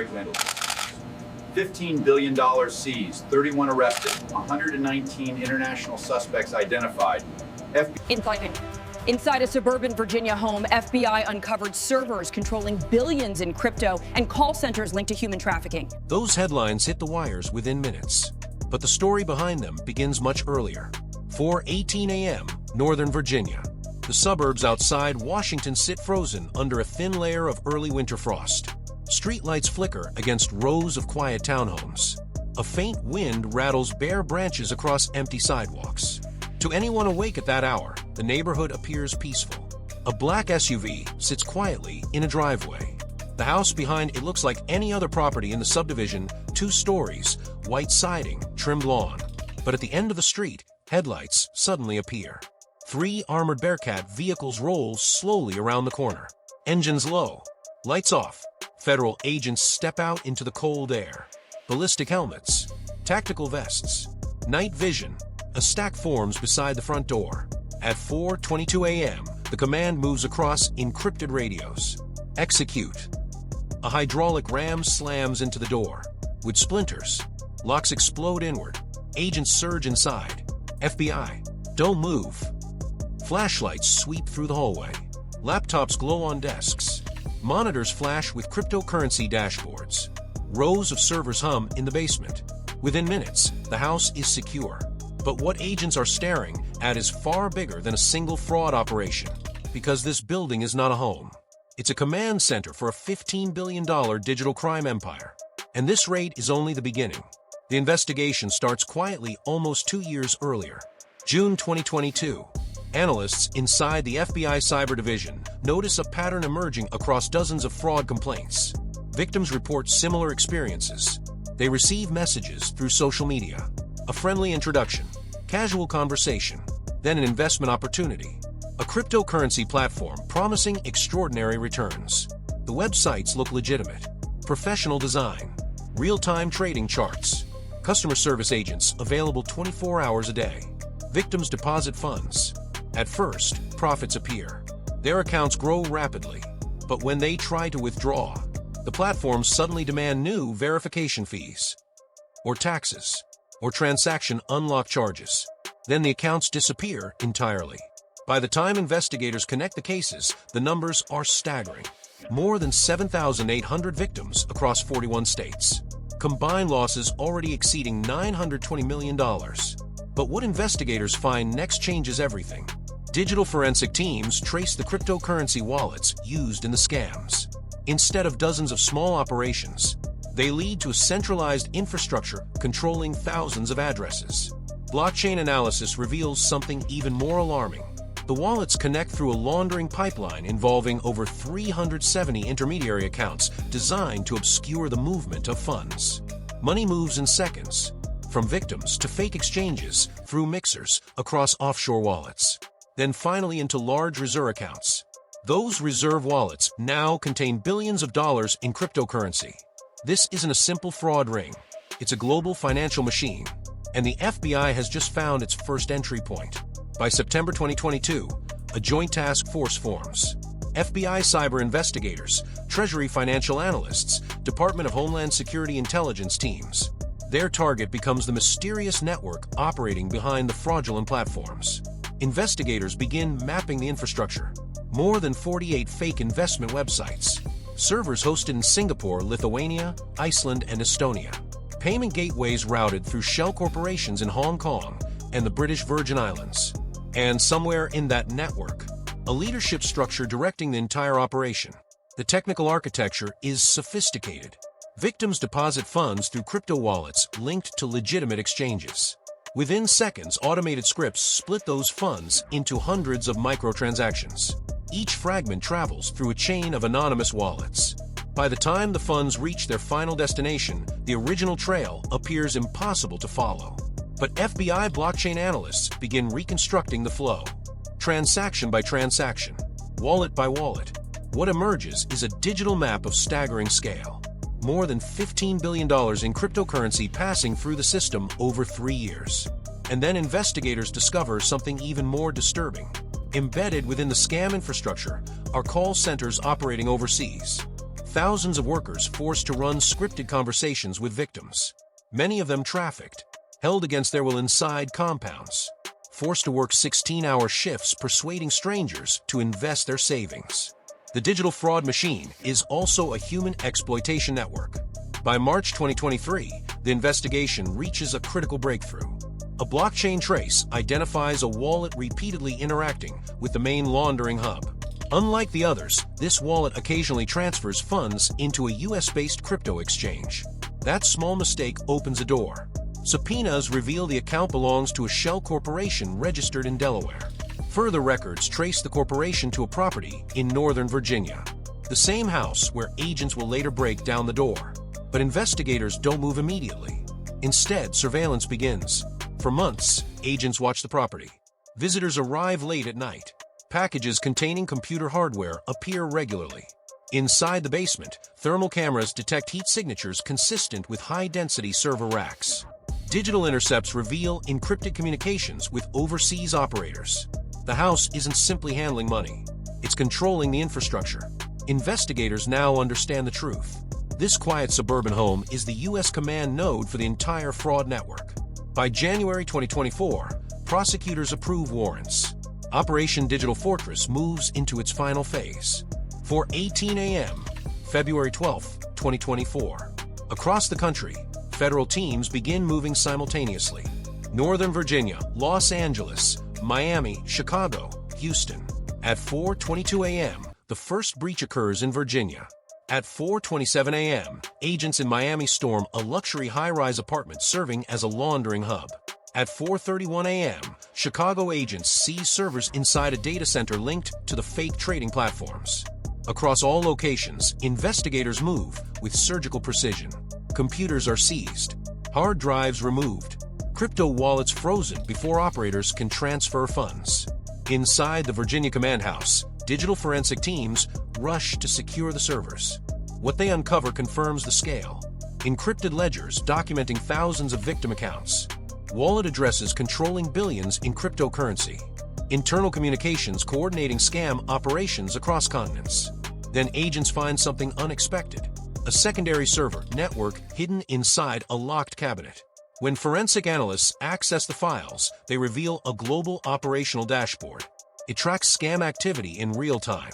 windows. $15 billion seized, 31 arrested, 119 international suspects identified. Inside a suburban Virginia home, FBI uncovered servers controlling billions in crypto and call centers linked to human trafficking. Those headlines hit the wires within minutes. But the story behind them begins much earlier. 4:18 a.m., Northern Virginia. The suburbs outside Washington sit frozen under a thin layer of early winter frost. Streetlights flicker against rows of quiet townhomes. A faint wind rattles bare branches across empty sidewalks. To anyone awake at that hour, the neighborhood appears peaceful. A black SUV sits quietly in a driveway. The house behind it looks like any other property in the subdivision, 2 stories, white siding, trimmed lawn. But at the end of the street, headlights suddenly appear. 3 armored Bearcat vehicles roll slowly around the corner. Engines low, lights off. Federal agents step out into the cold air. Ballistic helmets, tactical vests, night vision. A stack forms beside the front door. At 4:22 a.m., the command moves across encrypted radios. Execute. A hydraulic ram slams into the door. With splinters, locks explode inward. Agents surge inside. FBI, don't move. Flashlights sweep through the hallway. Laptops glow on desks. Monitors flash with cryptocurrency dashboards. Rows of servers hum in the basement. Within minutes, the house is secure. But what agents are staring at is far bigger than a single fraud operation, because this building is not a home. It's a command center for a $15 billion digital crime empire. And this raid is only the beginning. The investigation starts quietly almost 2 years earlier. June 2022. Analysts inside the FBI Cyber Division notice a pattern emerging across dozens of fraud complaints. Victims report similar experiences. They receive messages through social media. A friendly introduction, casual conversation, then an investment opportunity. A cryptocurrency platform promising extraordinary returns. The websites look legitimate. Professional design, real-time trading charts, customer service agents available 24 hours a day. Victims deposit funds. At first, profits appear. Their accounts grow rapidly. But when they try to withdraw, the platforms suddenly demand new verification fees, or taxes, or transaction unlock charges. Then the accounts disappear entirely. By the time investigators connect the cases, the numbers are staggering. More than 7,800 victims across 41 states. Combined losses already exceeding $920 million. But what investigators find next changes everything. Digital forensic teams trace the cryptocurrency wallets used in the scams. Instead of dozens of small operations, they lead to a centralized infrastructure controlling thousands of addresses. Blockchain analysis reveals something even more alarming. The wallets connect through a laundering pipeline involving over 370 intermediary accounts designed to obscure the movement of funds. Money moves in seconds, from victims to fake exchanges through mixers across offshore wallets, then finally into large reserve accounts. Those reserve wallets now contain billions of dollars in cryptocurrency. This isn't a simple fraud ring. It's a global financial machine, and the FBI has just found its first entry point. By September 2022, a joint task force forms. FBI cyber investigators, Treasury financial analysts, Department of Homeland Security intelligence teams. Their target becomes the mysterious network operating behind the fraudulent platforms. Investigators begin mapping the infrastructure. More than 48 fake investment websites. Servers hosted in Singapore, Lithuania, Iceland, and Estonia. Payment gateways routed through shell corporations in Hong Kong and the British Virgin Islands. And somewhere in that network, a leadership structure directing the entire operation. The technical architecture is sophisticated. Victims deposit funds through crypto wallets linked to legitimate exchanges. Within seconds, automated scripts split those funds into hundreds of microtransactions. Each fragment travels through a chain of anonymous wallets. By the time the funds reach their final destination, the original trail appears impossible to follow. But FBI blockchain analysts begin reconstructing the flow. Transaction by transaction, wallet by wallet. What emerges is a digital map of staggering scale. More than $15 billion in cryptocurrency passing through the system over 3 years. And then investigators discover something even more disturbing. Embedded within the scam infrastructure are call centers operating overseas. thousands of workers forced to run scripted conversations with victims, many of them trafficked, held against their will inside compounds, forced to work 16-hour shifts persuading strangers to invest their savings. The digital fraud machine is also a human exploitation network. By March 2023, the investigation reaches a critical breakthrough. A blockchain trace identifies a wallet repeatedly interacting with the main laundering hub. Unlike the others, this wallet occasionally transfers funds into a US-based crypto exchange. That small mistake opens a door. Subpoenas reveal the account belongs to a shell corporation registered in Delaware. Further records trace the corporation to a property in Northern Virginia, the same house where agents will later break down the door. But investigators don't move immediately. Instead, surveillance begins. For months, agents watch the property. Visitors arrive late at night. Packages containing computer hardware appear regularly. Inside the basement, thermal cameras detect heat signatures consistent with high-density server racks. Digital intercepts reveal encrypted communications with overseas operators. The house isn't simply handling money. It's controlling the infrastructure. Investigators now understand the truth. This quiet suburban home is the U.S. command node for the entire fraud network. By January 2024, prosecutors approve warrants. Operation Digital Fortress moves into its final phase. 4:18 a.m., February 12, 2024. Across the country, federal teams begin moving simultaneously. Northern Virginia, Los Angeles, Miami, Chicago, Houston. At 4:22 a.m., the first breach occurs in Virginia. At 4:27 a.m., agents in Miami storm a luxury high-rise apartment serving as a laundering hub. At 4:31 a.m., Chicago agents seize servers inside a data center linked to the fake trading platforms. Across all locations, investigators move with surgical precision. Computers are seized, hard drives removed, crypto wallets frozen before operators can transfer funds. Inside the Virginia command house, digital forensic teams rush to secure the servers. What they uncover confirms the scale. Encrypted ledgers documenting thousands of victim accounts. Wallet addresses controlling billions in cryptocurrency. Internal communications coordinating scam operations across continents. Then agents find something unexpected. A secondary server network hidden inside a locked cabinet. When forensic analysts access the files, they reveal a global operational dashboard. It tracks scam activity in real time.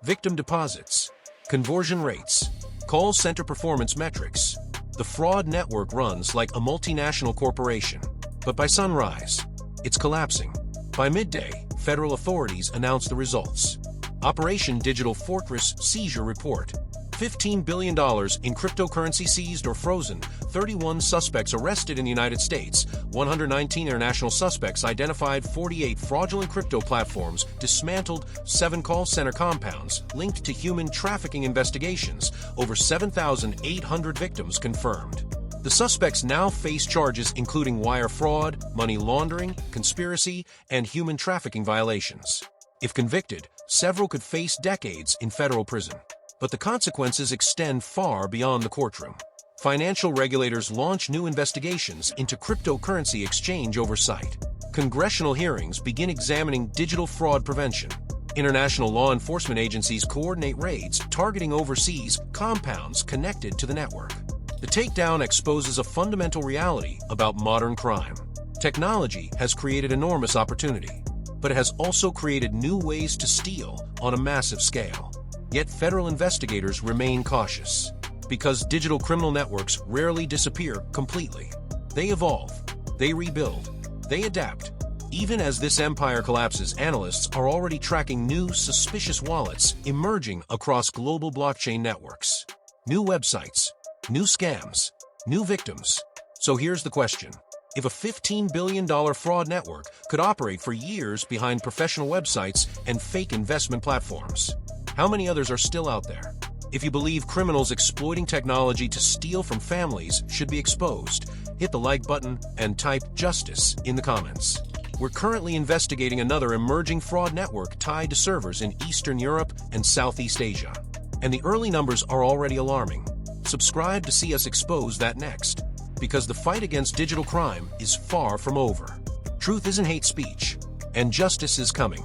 Victim deposits, conversion rates, call center performance metrics. The fraud network runs like a multinational corporation. But by sunrise, it's collapsing. By midday, federal authorities announce the results. Operation Digital Fortress Seizure Report. $15 billion in cryptocurrency seized or frozen, 31 suspects arrested in the United States, 119 international suspects identified, 48 fraudulent crypto platforms dismantled, 7 call center compounds linked to human trafficking investigations, over 7,800 victims confirmed. The suspects now face charges including wire fraud, money laundering, conspiracy, and human trafficking violations. If convicted, several could face decades in federal prison. But the consequences extend far beyond the courtroom. Financial regulators launch new investigations into cryptocurrency exchange oversight. Congressional hearings begin examining digital fraud prevention. International law enforcement agencies coordinate raids targeting overseas compounds connected to the network. The takedown exposes a fundamental reality about modern crime. Technology has created enormous opportunity, but it has also created new ways to steal on a massive scale. Yet federal investigators remain cautious, because digital criminal networks rarely disappear completely. They evolve, they rebuild, they adapt. Even as this empire collapses, analysts are already tracking new suspicious wallets emerging across global blockchain networks. New websites, new scams, new victims. So here's the question. If a $15 billion fraud network could operate for years behind professional websites and fake investment platforms, how many others are still out there? If you believe criminals exploiting technology to steal from families should be exposed, hit the like button and type justice in the comments. We're currently investigating another emerging fraud network tied to servers in Eastern Europe and Southeast Asia. And the early numbers are already alarming. Subscribe to see us expose that next, because the fight against digital crime is far from over. Truth isn't hate speech, and justice is coming.